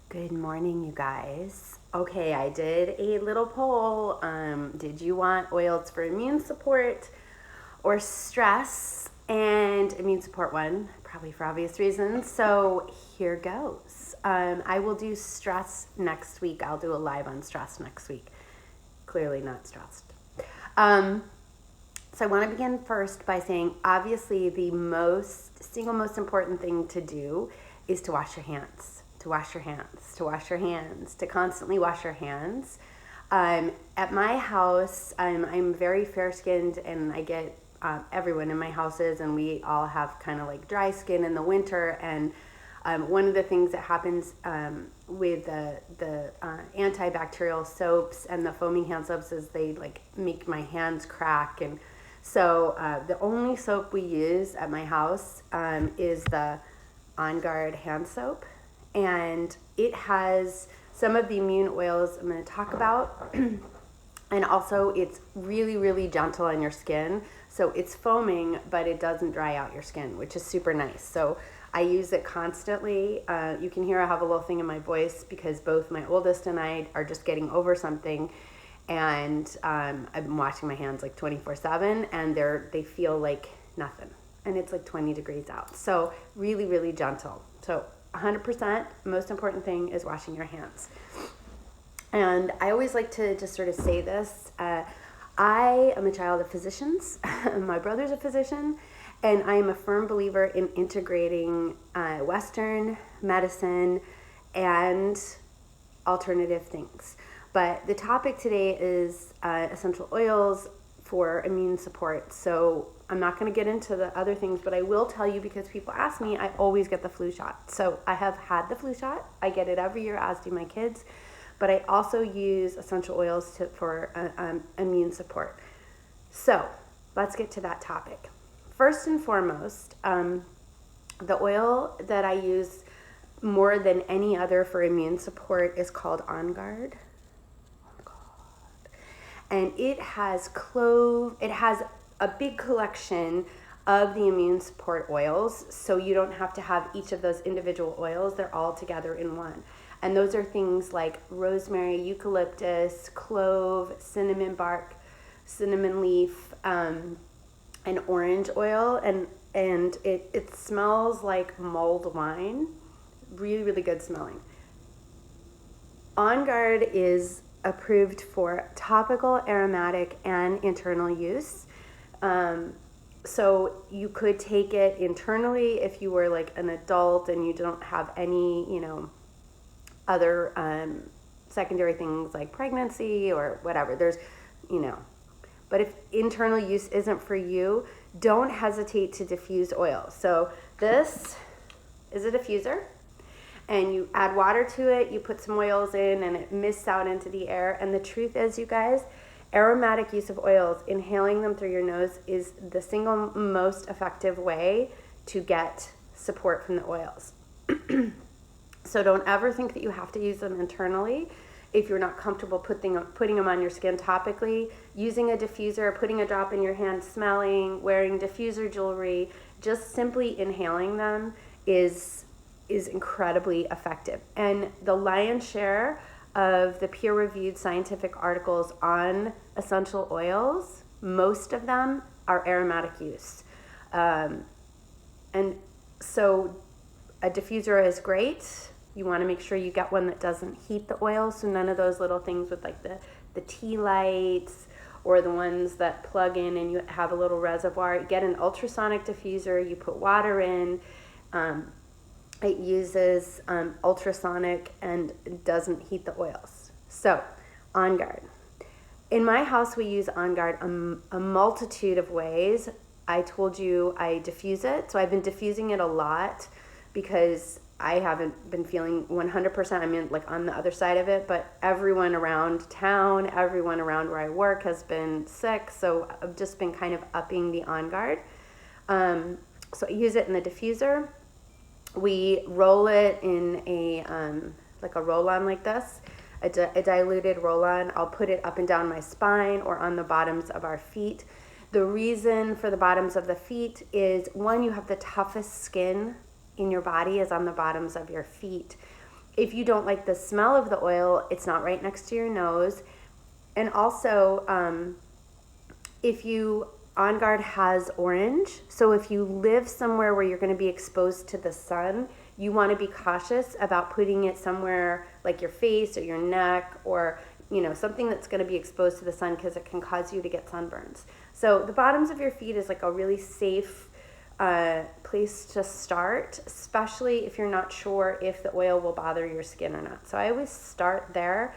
Good morning, you guys. Okay, I did a little poll. Did you want oils for immune support or stress? And immune support won, probably for obvious reasons. So here goes. I will do stress next week. I'll do a live on stress next week. Clearly not stressed. So I want to begin first by saying, obviously, the single most important thing to do is to wash your hands, to wash your hands, to wash your hands, to constantly wash your hands. At my house, I'm very fair-skinned, and I get everyone in my houses, and we all have kind of like dry skin in the winter. And one of the things that happens with the antibacterial soaps and the foaming hand soaps is they like make my hands crack. And so the only soap we use at my house is the On Guard hand soap, and it has some of the immune oils I'm going to talk about. And also it's really, really gentle on your skin. So it's foaming, but it doesn't dry out your skin, which is super nice. So I use it constantly. You can hear I have a little thing in my voice because both my oldest and I are just getting over something. And I've been washing my hands like 24/7, and they feel like nothing. And it's like 20 degrees out. So really, really gentle. So 100%, most important thing is washing your hands. And I always like to just sort of say this. I am a child of physicians. My brother's a physician, and I am a firm believer in integrating Western medicine and alternative things. But the topic today is essential oils for immune support. So I'm not going to get into the other things, but I will tell you, because people ask me, I always get the flu shot. So I have had the flu shot. I get it every year, as do my kids. But I also use essential oils for immune support. So let's get to that topic. First and foremost, the oil that I use more than any other for immune support is called On Guard. And it has a big collection of the immune support oils, so you don't have to have each of those individual oils. They're all together in one. And those are things like rosemary, eucalyptus, clove, cinnamon bark, cinnamon leaf, and orange oil. And it smells like mulled wine. Really, really good smelling. On Guard is approved for topical, aromatic, and internal use. So you could take it internally if you were like an adult and you don't have any, other secondary things like pregnancy or whatever. But if internal use isn't for you, don't hesitate to diffuse oil. So this is a diffuser, and you add water to it, you put some oils in, and it mists out into the air. And the truth is, you guys, aromatic use of oils, inhaling them through your nose, is the single most effective way to get support from the oils. So don't ever think that you have to use them internally. If you're not comfortable putting them on your skin topically, using a diffuser, putting a drop in your hand, smelling, wearing diffuser jewelry, just simply inhaling them is incredibly effective. And the lion's share of the peer-reviewed scientific articles on essential oils, most of them are aromatic use. And so a diffuser is great. You want to make sure you get one that doesn't heat the oil, so none of those little things with like the tea lights or the ones that plug in and you have a little reservoir. You get an ultrasonic diffuser, you put water in. It uses ultrasonic and doesn't heat the oils. So, On Guard. In my house, we use On Guard a multitude of ways. I told you I diffuse it, so I've been diffusing it a lot because I haven't been feeling 100%. I'm like on the other side of it, but everyone around town, everyone around where I work has been sick, so I've just been kind of upping the On Guard. So I use it in the diffuser. We roll it in a roll-on like this, a diluted roll-on. I'll put it up and down my spine or on the bottoms of our feet. The reason for the bottoms of the feet is, one, you have the toughest skin in your body is on the bottoms of your feet. if you don't like the smell of the oil, it's not right next to your nose. And also, if you, On Guard has orange, so if you live somewhere where you're going to be exposed to the sun, you want to be cautious about putting it somewhere like your face or your neck, or something that's going to be exposed to the sun, because it can cause you to get sunburns. So the bottoms of your feet is like a really safe place to start, especially if you're not sure if the oil will bother your skin or not. So I always start there.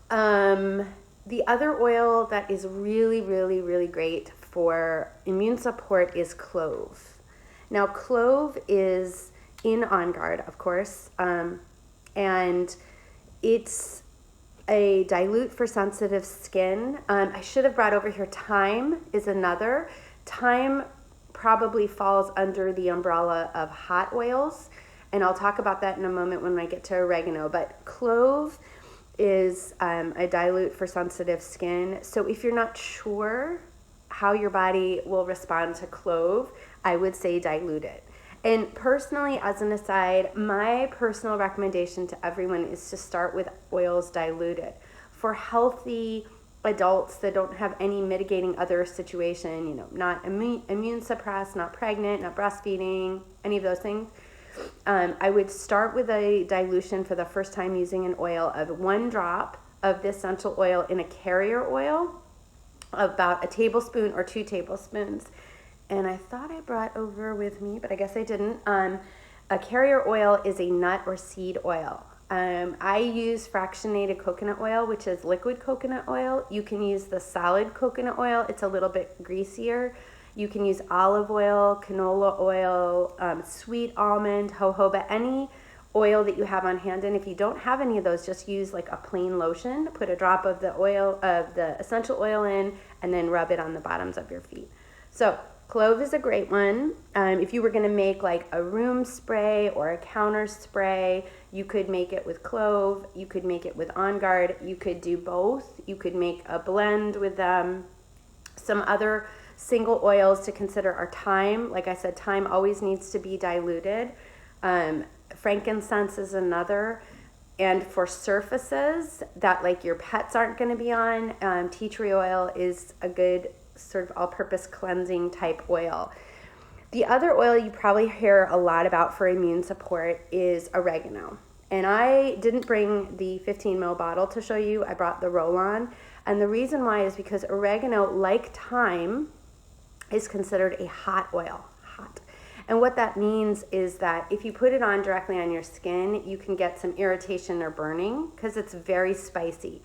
The other oil that is really, really, really great for immune support is clove. Now, clove is in On Guard, of course, and it's a dilute for sensitive skin. I should have brought over here thyme is another. Thyme probably falls under the umbrella of hot oils, and I'll talk about that in a moment when I get to oregano. But clove is a dilute for sensitive skin. So if you're not sure how your body will respond to clove, I would say dilute it. And personally, as an aside, my personal recommendation to everyone is to start with oils diluted. For healthy adults that don't have any mitigating other situation, not immune suppressed, not pregnant, not breastfeeding, any of those things, I would start with a dilution for the first time using an oil of 1 drop of the essential oil in a carrier oil, about a tablespoon or 2 tablespoons. And I thought I brought over with me, but I guess I didn't. A carrier oil is a nut or seed oil. I use fractionated coconut oil, which is liquid coconut oil. You can use the solid coconut oil. It's a little bit greasier. You can use olive oil, canola oil, sweet almond, jojoba, any oil that you have on hand. And if you don't have any of those, just use like a plain lotion. Put a drop of the oil, of the essential oil in, and then rub it on the bottoms of your feet. So clove is a great one. If you were going to make like a room spray or a counter spray, you could make it with clove. You could make it with On Guard. You could do both. You could make a blend with them. Some other single oils to consider are thyme. Like I said, thyme always needs to be diluted. Frankincense is another. And for surfaces that like your pets aren't going to be on, tea tree oil is a good sort of all-purpose cleansing type oil. The other oil you probably hear a lot about for immune support is oregano. And I didn't bring the 15 ml bottle to show you. I brought the roll-on. And the reason why is because oregano, like thyme, is considered a hot oil. Hot. And what that means is that if you put it on directly on your skin, you can get some irritation or burning because it's very spicy.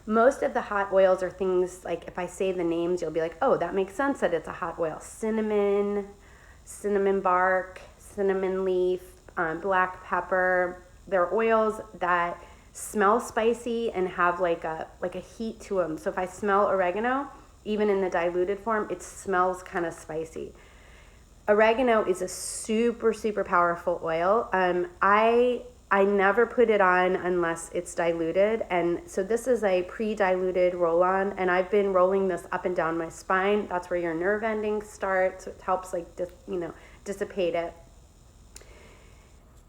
Most of the hot oils are things like, if I say the names, you'll be like, oh, that makes sense that it's a hot oil. Cinnamon, cinnamon bark, cinnamon leaf, black pepper. They're oils that smell spicy and have like a heat to them. So if I smell oregano, even in the diluted form, it smells kind of spicy. Oregano is a super, super powerful oil. I never put it on unless it's diluted. And so this is a pre-diluted roll-on, and I've been rolling this up and down my spine. That's where your nerve endings start. So it helps dissipate it.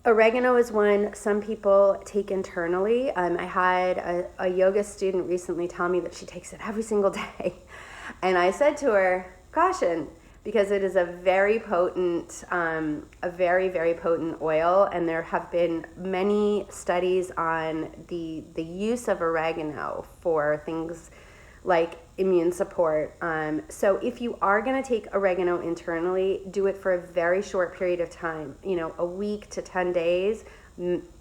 Oregano is one some people take internally. I had a yoga student recently tell me that she takes it every single day. And I said to her, caution, because it is a very potent, very, very potent oil. And there have been many studies on the use of oregano for things like immune support. So if you are going to take oregano internally, do it for a very short period of time, a week to 10 days,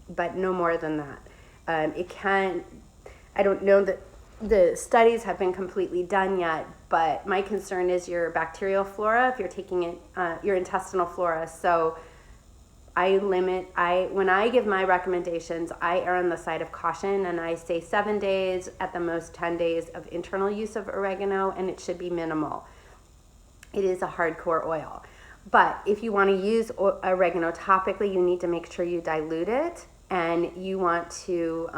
but no more than that. I don't know that the studies have been completely done yet, but my concern is your bacterial flora, if you're taking it, your intestinal flora. So when I give my recommendations, I err on the side of caution, and I say 7 days, at the most 10 days of internal use of oregano, and it should be minimal. It is a hardcore oil. But if you want to use oregano topically, you need to make sure you dilute it, and you want to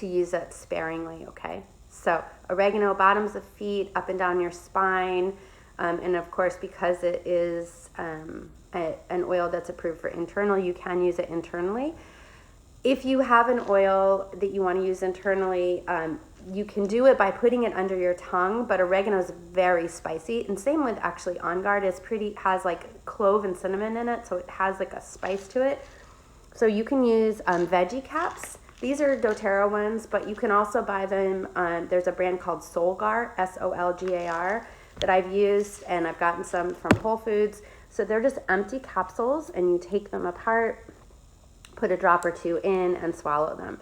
use it sparingly, okay? So oregano, bottoms of feet, up and down your spine, and of course, because it is an oil that's approved for internal, you can use it internally. If you have an oil that you want to use internally, you can do it by putting it under your tongue, but oregano is very spicy, and same with actually On Guard has like clove and cinnamon in it, so it has like a spice to it. So you can use veggie caps. These are doTERRA ones, but you can also buy them. There's a brand called Solgar, Solgar, that I've used, and I've gotten some from Whole Foods. So they're just empty capsules, and you take them apart, put a drop or two in, and swallow them.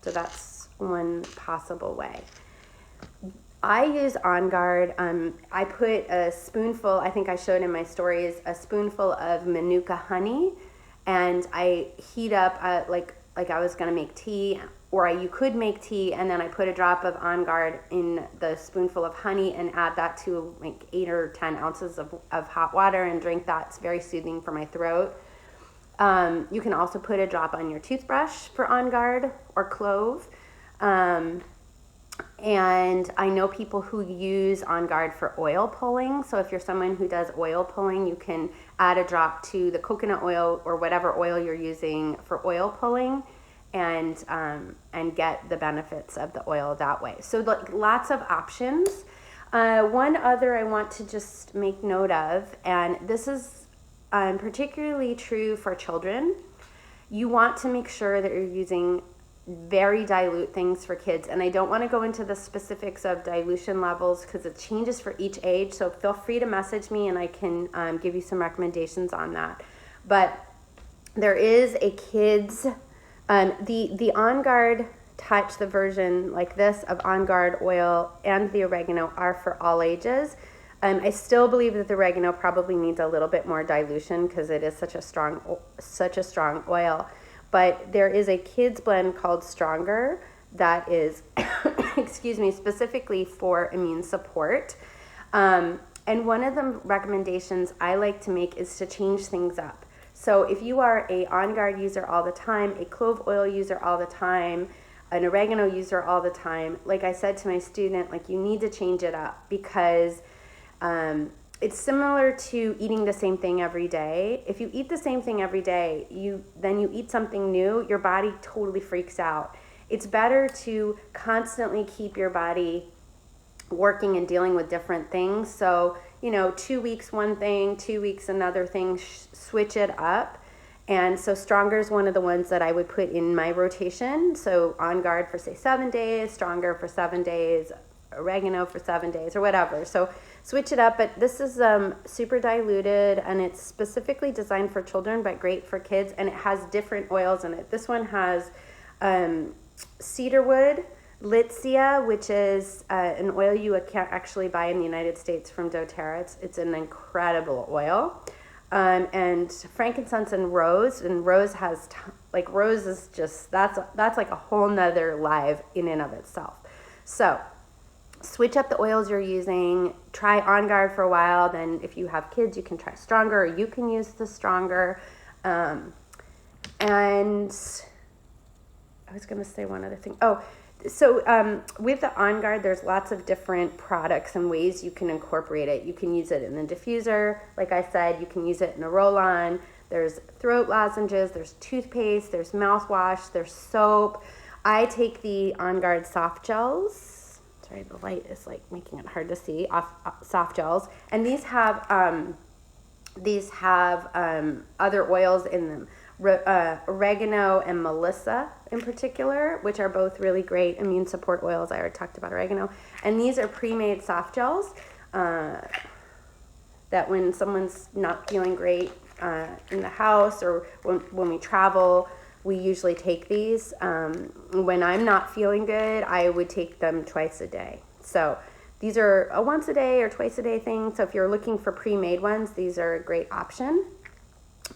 So that's one possible way. I use On Guard. I put a spoonful, I think I showed in my stories, a spoonful of Manuka honey, and I heat up like I was going to make tea, or you could make tea, and then I put a drop of On Guard in the spoonful of honey and add that to like 8 or 10 ounces of hot water and drink that. It's very soothing for my throat. You can also put a drop on your toothbrush for On Guard or clove. And I know people who use On Guard for oil pulling. So if you're someone who does oil pulling, you can add a drop to the coconut oil or whatever oil you're using for oil pulling, and get the benefits of the oil that way. So lots of options. One other I want to just make note of, and this is particularly true for children. You want to make sure that you're using very dilute things for kids, and I don't want to go into the specifics of dilution levels because it changes for each age, so feel free to message me and I can give you some recommendations on that. But there is a kids the On Guard Touch, the version like this of On Guard oil and the oregano are for all ages. I still believe that the oregano probably needs a little bit more dilution because it is such a strong oil. But there is a kids blend called Stronger that is, excuse me, specifically for immune support. And one of the recommendations I like to make is to change things up. So if you are a On Guard user all the time, a clove oil user all the time, an oregano user all the time, like I said to my student, like you need to change it up because it's similar to eating the same thing every day. If you eat the same thing every day, then you eat something new, your body totally freaks out. It's better to constantly keep your body working and dealing with different things. So, 2 weeks one thing, 2 weeks another thing, switch it up. And so Stronger is one of the ones that I would put in my rotation. So On Guard for say 7 days, Stronger for 7 days, oregano for 7 days or whatever. So switch it up, but this is super diluted and it's specifically designed for children but great for kids, and it has different oils in it. This one has cedarwood, Litsia, which is an oil you can't actually buy in the United States from doTERRA. It's an incredible oil. And frankincense and rose has rose is just that's like a whole nother live in and of itself. So switch up the oils you're using. Try On Guard for a while. Then if you have kids, you can try Stronger, or you can use the Stronger. And I was going to say one other thing. So with the On Guard, there's lots of different products and ways you can incorporate it. You can use it in a diffuser. Like I said, you can use it in a roll-on. There's throat lozenges, there's toothpaste, there's mouthwash, there's soap. I take the On Guard soft gels. Sorry, the light is making it hard to see. Soft gels. And these have other oils in them. Oregano and Melissa in particular, which are both really great immune support oils. I already talked about oregano. And these are pre-made soft gels that when someone's not feeling great in the house or when we travel, we usually take these. When I'm not feeling good, I would take them twice a day. So these are a once a day or twice a day thing. So if you're looking for pre-made ones, these are a great option.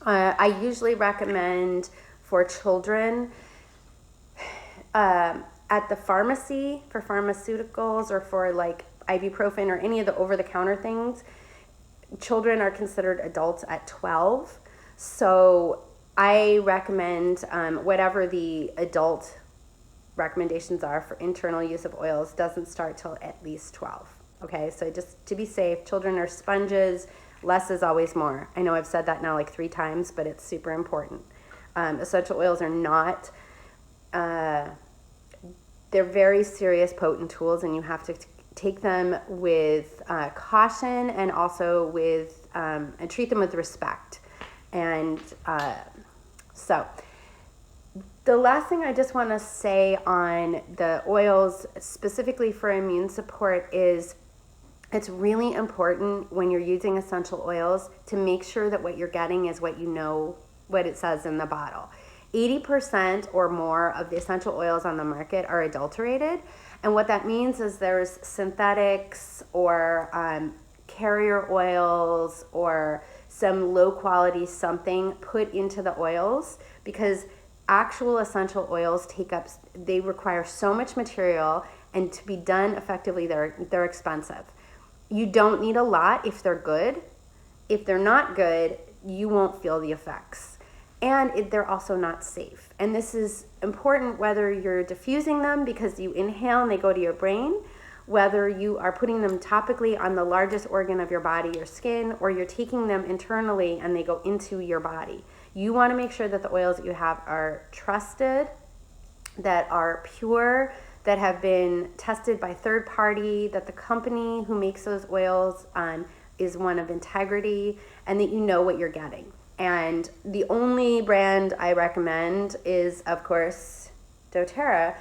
I usually recommend for children at the pharmacy for pharmaceuticals or for ibuprofen or any of the over-the-counter things. Children are considered adults at 12. So I recommend whatever the adult recommendations are for internal use of oils doesn't start till at least 12. Okay, so just to be safe, children are sponges. Less is always more. I know I've said that now like 3 times, but it's super important. Essential oils are not, they're very serious, potent tools, and you have to take them with caution, and also with, and treat them with respect. And so the last thing I just want to say on the oils specifically for immune support is it's really important when you're using essential oils to make sure that what you're getting is what you know what it says in the bottle. 80% or more of the essential oils on the market are adulterated. And what that means is there's synthetics or carrier oils or some low quality something put into the oils, because actual essential oils they require so much material, and to be done effectively, they're expensive. You don't need a lot if they're good. If they're not good, you won't feel the effects. And they're also not safe. And this is important whether you're diffusing them because you inhale and they go to your brain, whether you are putting them topically on the largest organ of your body, your skin, or you're taking them internally and they go into your body. You want to make sure that the oils that you have are trusted, that are pure, that have been tested by third party, that the company who makes those oils is one of integrity, and that you know what you're getting. And the only brand I recommend is, of course, doTERRA,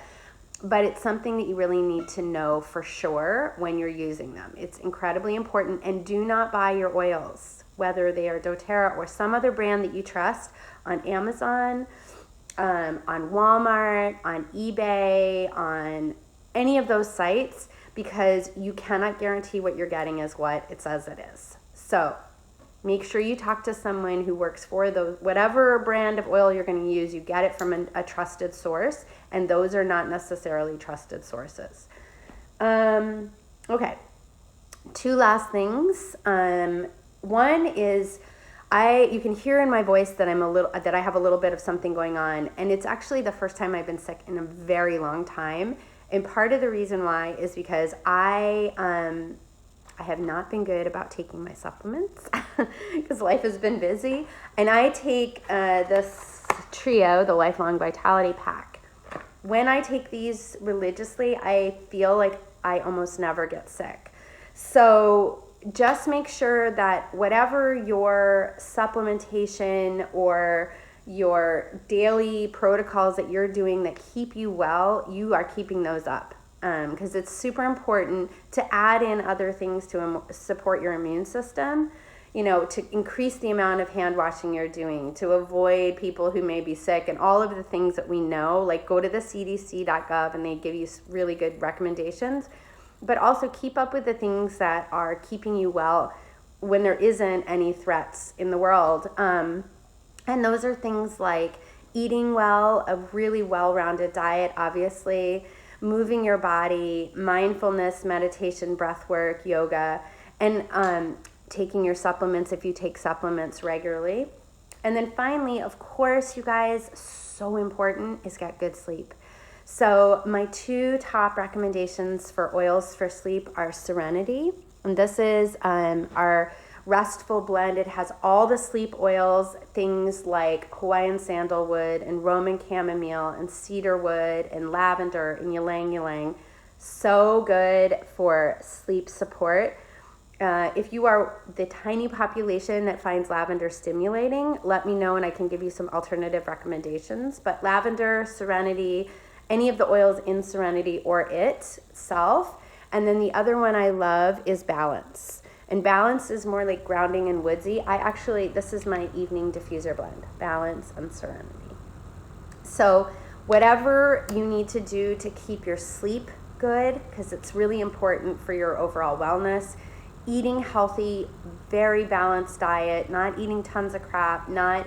but it's something that you really need to know for sure when you're using them. It's incredibly important. And do not buy your oils, whether they are doTERRA or some other brand that you trust, on Amazon, on Walmart, on eBay, on any of those sites, because you cannot guarantee what you're getting is what it says it is. So make sure you talk to someone who works for whatever brand of oil you're going to use. You get it from a trusted source, and those are not necessarily trusted sources. Okay, 2 last things. One is you can hear in my voice that I have a little bit of something going on, and it's actually the first time I've been sick in a very long time. And part of the reason why is because I have not been good about taking my supplements because life has been busy. And I take this trio, the Lifelong Vitality Pack. When I take these religiously, I feel like I almost never get sick. So just make sure that whatever your supplementation or your daily protocols that you're doing that keep you well, you are keeping those up. Because it's super important to add in other things to support your immune system, to increase the amount of hand washing you're doing, to avoid people who may be sick, and all of the things that we know, like go to the cdc.gov and they give you really good recommendations, but also keep up with the things that are keeping you well when there isn't any threats in the world. And those are things like eating well, a really well-rounded diet, obviously, moving your body, mindfulness, meditation, breath work, yoga, and taking your supplements if you take supplements regularly. And then finally, of course, you guys, so important is get good sleep. So my 2 top recommendations for oils for sleep are Serenity, and this is our restful blend. It has all the sleep oils, things like Hawaiian sandalwood and Roman chamomile and cedarwood and lavender and ylang ylang. So good for sleep support. If you are the tiny population that finds lavender stimulating, let me know and I can give you some alternative recommendations. But lavender, Serenity, any of the oils in Serenity or itself. And then the other one I love is Balance. And Balance is more like grounding and woodsy. This is my evening diffuser blend, Balance and Serenity. So whatever you need to do to keep your sleep good, because it's really important for your overall wellness, eating healthy, very balanced diet, not eating tons of crap, not,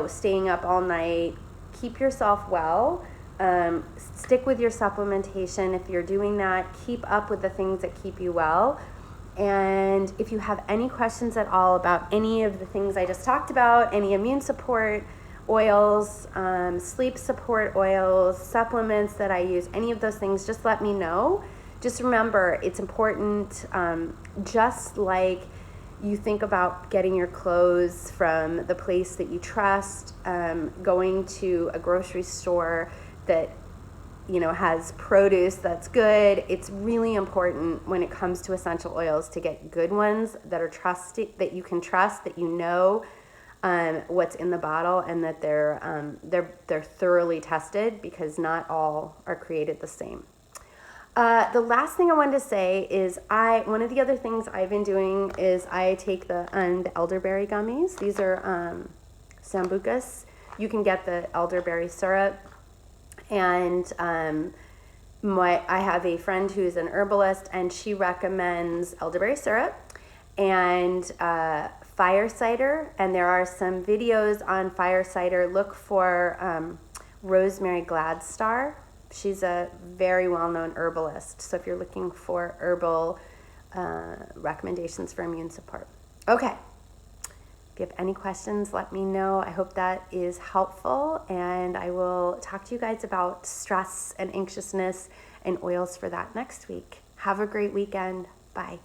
staying up all night, keep yourself well. Stick with your supplementation. If you're doing that, keep up with the things that keep you well. And if you have any questions at all about any of the things I just talked about, any immune support oils, sleep support oils, supplements that I use, any of those things, just let me know. Just remember, it's important, just like You think about getting your clothes from the place that you trust, going to a grocery store that has produce that's good. It's really important when it comes to essential oils to get good ones that are trusted, that you can trust, that what's in the bottle, and that they're thoroughly tested, because not all are created the same. The last thing I wanted to say is one of the other things I've been doing is I take the elderberry gummies. These are sambucas. You can get the elderberry syrup. And I have a friend who's an herbalist, and she recommends elderberry syrup and fire cider. And there are some videos on fire cider. Look for Rosemary Gladstar. She's a very well-known herbalist. So if you're looking for herbal recommendations for immune support. Okay. If you have any questions, let me know. I hope that is helpful, and I will talk to you guys about stress and anxiousness and oils for that next week. Have a great weekend. Bye.